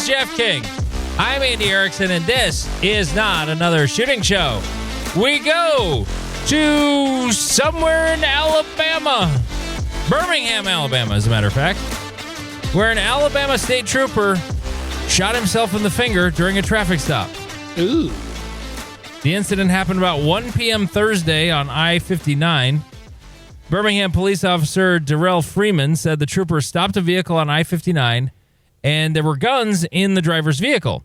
Jeff King. I'm Andy Erickson, and this is not another shooting show. We go to somewhere in Alabama. Birmingham, Alabama, as a matter of fact, where an Alabama state trooper shot himself in the finger during a traffic stop. Ooh. The incident happened about 1 p.m. Thursday on I-59. Birmingham police officer Darrell Freeman said the trooper stopped a vehicle on I-59 and there were guns in the driver's vehicle.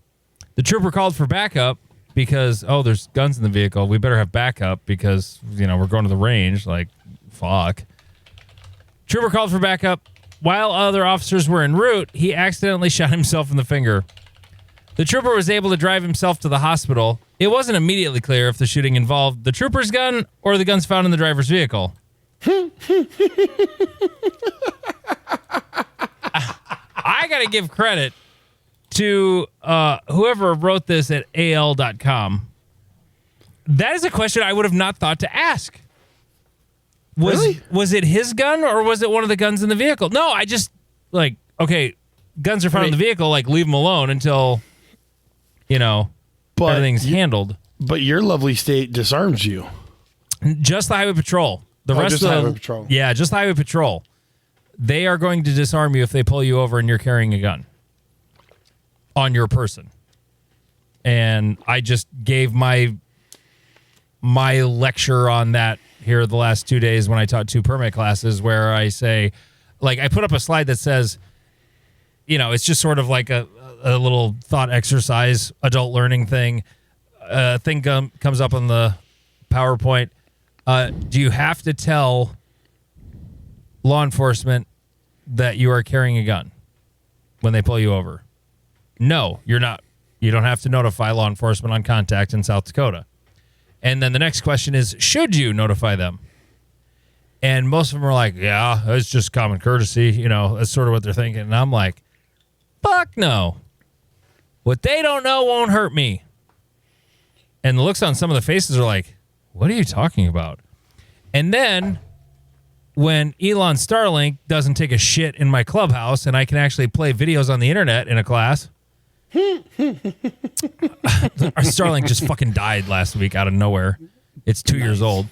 The trooper called for backup because, there's guns in the vehicle. We better have backup because, we're going to the range. Like, fuck. Trooper called for backup. While other officers were en route, he accidentally shot himself in the finger. The trooper was able to drive himself to the hospital. It wasn't immediately clear if the shooting involved the trooper's gun or the guns found in the driver's vehicle. I got to give credit to whoever wrote this at AL.com. That is a question I would have not thought to ask. Was it his gun or was it one of the guns in the vehicle? No, I just, guns are found in the vehicle, leave them alone until, everything's handled. But your lovely state disarms you. Just the Highway Patrol. The rest just of the Highway Patrol. Yeah, just the Highway Patrol. They are going to disarm you if they pull you over and you're carrying a gun on your person. And I just gave my lecture on that here the last 2 days when I taught 2 permit classes where I say, I put up a slide that says, it's just sort of like a little thought exercise, adult learning thing. Thing comes up on the PowerPoint. Do you have to tell law enforcement that you are carrying a gun when they pull you over? No, you're not. You don't have to notify law enforcement on contact in South Dakota. And then the next question is, should you notify them? And most of them are like, yeah, it's just common courtesy. That's sort of what they're thinking. And I'm like, fuck no. What they don't know won't hurt me. And the looks on some of the faces are like, what are you talking about? And then when Elon Starlink doesn't take a shit in my clubhouse and I can actually play videos on the internet in a class. Our Starlink just fucking died last week out of nowhere. It's 2 years old.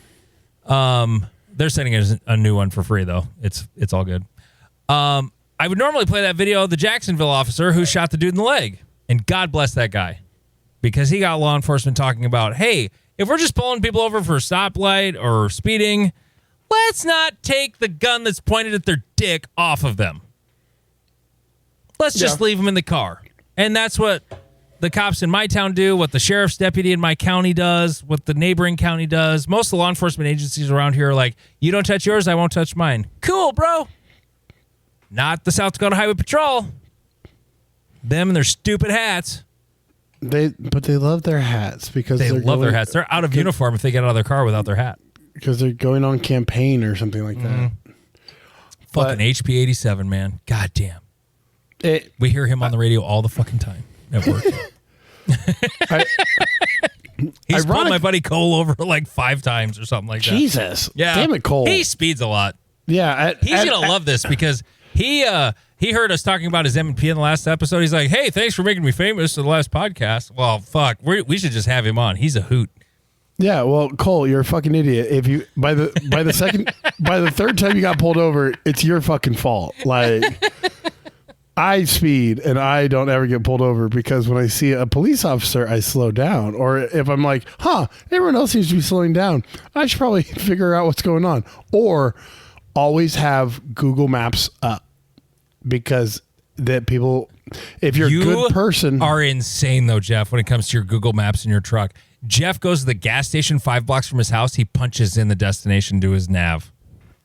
They're sending us a new one for free, though. It's all good. I would normally play that video of the Jacksonville officer who shot the dude in the leg. And God bless that guy. Because he got law enforcement talking about, hey, if we're just pulling people over for a stoplight or speeding, let's not take the gun that's pointed at their dick off of them. Let's just leave them in the car. And that's what the cops in my town do, what the sheriff's deputy in my county does, what the neighboring county does. Most of the law enforcement agencies around here are like, you don't touch yours, I won't touch mine. Cool, bro. Not the South Dakota Highway Patrol. Them and their stupid hats. But they love their hats because they love their hats. They're out of uniform if they get out of their car without their hat. Because they're going on campaign or something like that. Fucking HP 87, man. God damn. We hear him on the radio all the fucking time at work. He's pulled my buddy Cole over 5 times or something like that. Jesus. Yeah. Damn it, Cole. He speeds a lot. Yeah. He's going to love this because he heard us talking about his M&P in the last episode. He's like, hey, thanks for making me famous in the last podcast. Well, fuck. We should just have him on. He's a hoot. Yeah, well, Cole, you're a fucking idiot. If you by the third time you got pulled over, it's your fucking fault. I speed and I don't ever get pulled over because when I see a police officer, I slow down. Or if I'm like, everyone else seems to be slowing down, I should probably figure out what's going on. Or always have Google Maps up because that people, if you're a good person. You are insane though, Jeff, when it comes to your Google Maps in your truck. Jeff goes to the gas station 5 blocks from his house. He punches in the destination to his nav.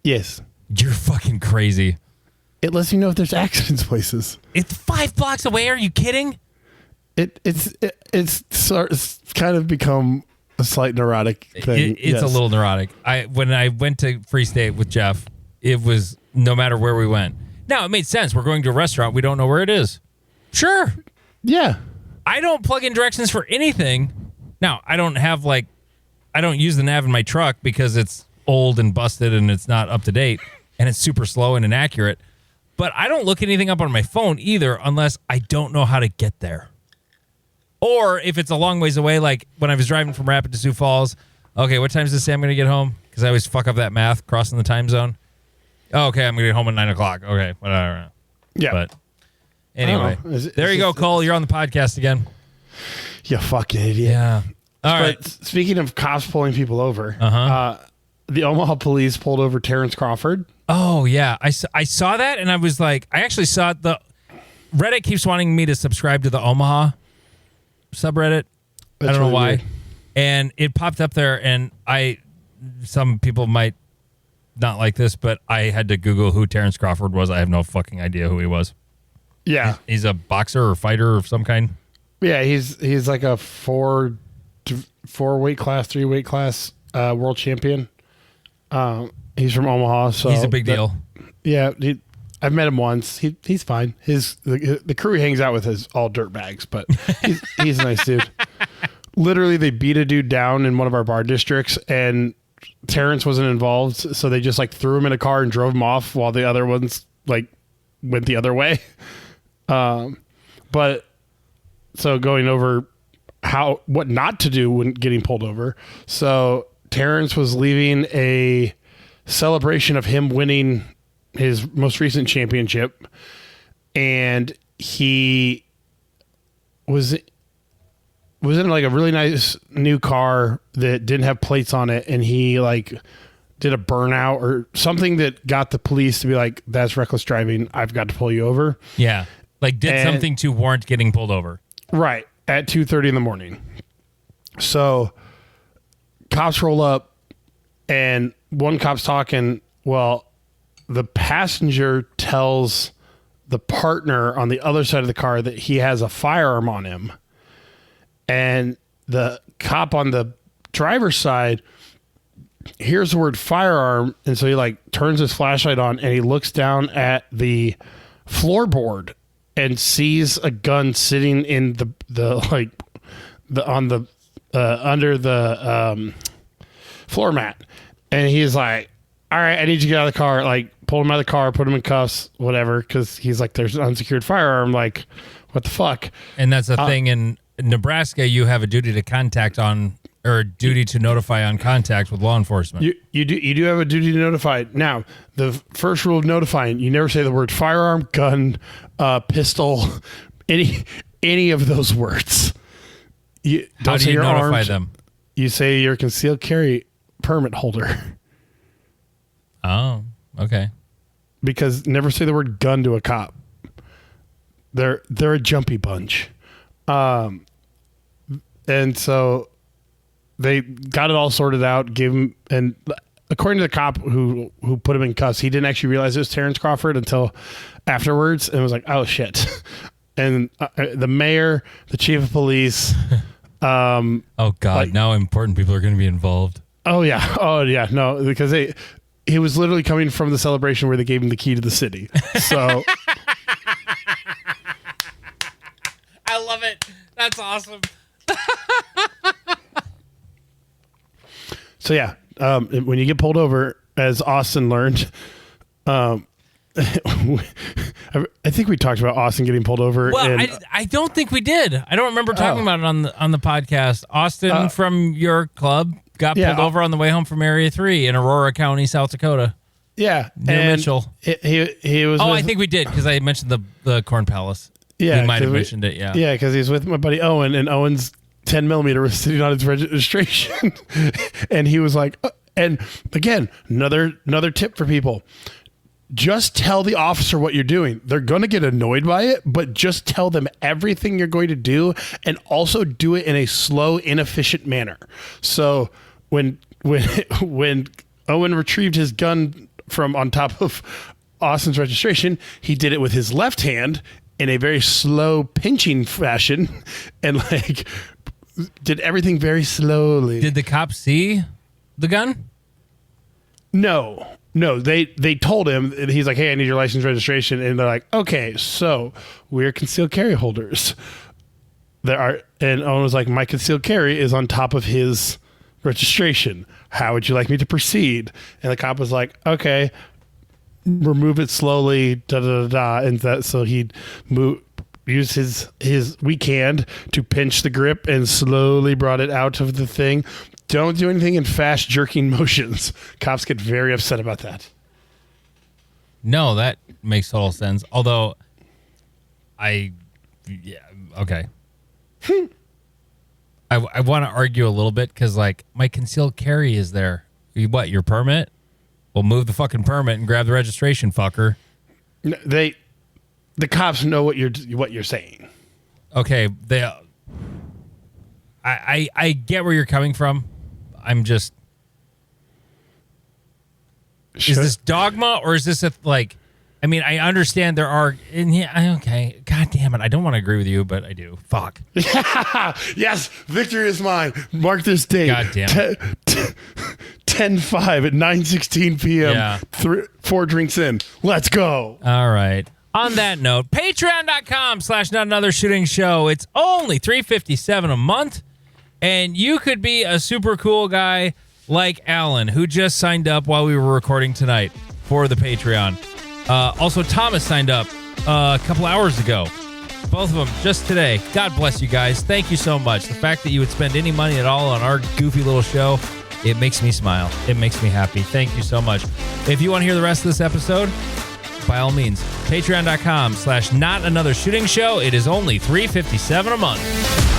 Yes. You're fucking crazy. It lets you know if there's accidents places. It's 5 blocks away. Are you kidding? It's kind of become a slight neurotic thing. It's a little neurotic. When I went to Free State with Jeff, it was no matter where we went. Now, it made sense. We're going to a restaurant. We don't know where it is. Sure. Yeah. I don't plug in directions for anything. Now, I don't use the nav in my truck because it's old and busted and it's not up to date and it's super slow and inaccurate. But I don't look anything up on my phone either unless I don't know how to get there. Or if it's a long ways away, like when I was driving from Rapid to Sioux Falls, okay, what time does Sam going to get home? Because I always fuck up that math, crossing the time zone. Oh, okay, I'm going to get home at 9 o'clock. Okay, whatever. Yeah. But anyway, Is there you go, Cole. You're on the podcast again. You fucking idiot. Yeah. All right. But speaking of cops pulling people over, the Omaha police pulled over Terrence Crawford. Oh, yeah. I saw that, and I was like, I actually saw it. Reddit keeps wanting me to subscribe to the Omaha subreddit. I don't know why. Weird. And it popped up there, and some people might not like this, but I had to Google who Terrence Crawford was. I have no fucking idea who he was. Yeah. He's a boxer or fighter of some kind. Yeah, he's like a four weight class, 3 weight class world champion. He's from Omaha, so He's a big deal. Yeah, I've met him once. He's fine. The crew he hangs out with is all dirt bags, but he's a nice dude. Literally, they beat a dude down in one of our bar districts, and Terrence wasn't involved, so they just like threw him in a car and drove him off while the other ones like went the other way. But so going over what not to do when getting pulled over. So Terrence was leaving a celebration of him winning his most recent championship, and he was in like a really nice new car that didn't have plates on it, and he like did a burnout or something that got the police to be like, that's reckless driving, I've got to pull you over. Yeah. Like did something to warrant getting pulled over. Right. At 2:30 in the morning. So cops roll up, and one cop's talking. Well, the passenger tells the partner on the other side of the car that he has a firearm on him. And the cop on the driver's side hears the word firearm, and so he like turns his flashlight on, and he looks down at the floorboard and sees a gun sitting in under the floor mat. And he's like, all right, I need you to get out of the car. Like, pull him out of the car, put him in cuffs, whatever. Because he's like, there's an unsecured firearm. Like, what the fuck? And that's the thing in Nebraska, you have a duty to contact on, or a duty to notify on contact with law enforcement. You do have a duty to notify. Now, the first rule of notifying, you never say the word firearm, gun, pistol, any of those words. How do you notify them? You say you're a concealed carry permit holder. Oh, okay. Because never say the word gun to a cop. They're a jumpy bunch. And so they got it all sorted out, gave him, and according to the cop who put him in cuffs, he didn't actually realize it was Terrence Crawford until afterwards, and was like, oh shit. And the mayor, the chief of police, oh God, now important people are going to be involved. Oh yeah, no, because he was literally coming from the celebration where they gave him the key to the city. So I love it. That's awesome. So yeah, when you get pulled over, as Austin learned, I think we talked about Austin getting pulled over. Well, I don't think we did. I don't remember talking about it on the podcast. Austin from your club got pulled over on the way home from Area 3 in Aurora County, South Dakota. Yeah, Near Mitchell. He was. I think we did because I mentioned the Corn Palace. Yeah, we might have mentioned it. Yeah, yeah, because he's with my buddy Owen, and Owen's 10mm was sitting on his registration, and he was like, and again, another tip for people. Just tell the officer what you're doing. They're going to get annoyed by it, but just tell them everything you're going to do, and also do it in a slow, inefficient manner. So when Owen retrieved his gun from on top of Austin's registration, he did it with his left hand in a very slow pinching fashion, and like did everything very slowly. Did the cops see the gun? No, they told him, and he's like, hey, I need your license, registration. And they're like, okay, so we're concealed carry holders. And Owen was like, my concealed carry is on top of his registration. How would you like me to proceed? And the cop was like, okay, remove it slowly, and so he'd use his weak hand to pinch the grip and slowly brought it out of the thing. Don't do anything in fast jerking motions. Cops get very upset about that. No, that makes total sense. Although, okay. I want to argue a little bit because, like, my concealed carry is there. Your permit? Well, move the fucking permit and grab the registration, fucker. The cops know what you're saying. Okay, I get where you're coming from. I'm just... Is this dogma or is this I mean, I understand there are... okay, God damn it. I don't want to agree with you, but I do. Fuck. Yes, victory is mine. Mark this date. God damn it. 10-5 at 9:16 p.m. Yeah. 4 drinks in. Let's go. All right. On that note, patreon.com/notanothershootingshow. It's only $3.57 a month, and you could be a super cool guy like Alan, who just signed up while we were recording tonight for the Patreon. Also, Thomas signed up a couple hours ago. Both of them just today. God bless you guys. Thank you so much. The fact that you would spend any money at all on our goofy little show, it makes me smile. It makes me happy. Thank you so much. If you want to hear the rest of this episode, by all means, patreon.com/notanothershootingshow. It is only $3.57 a month.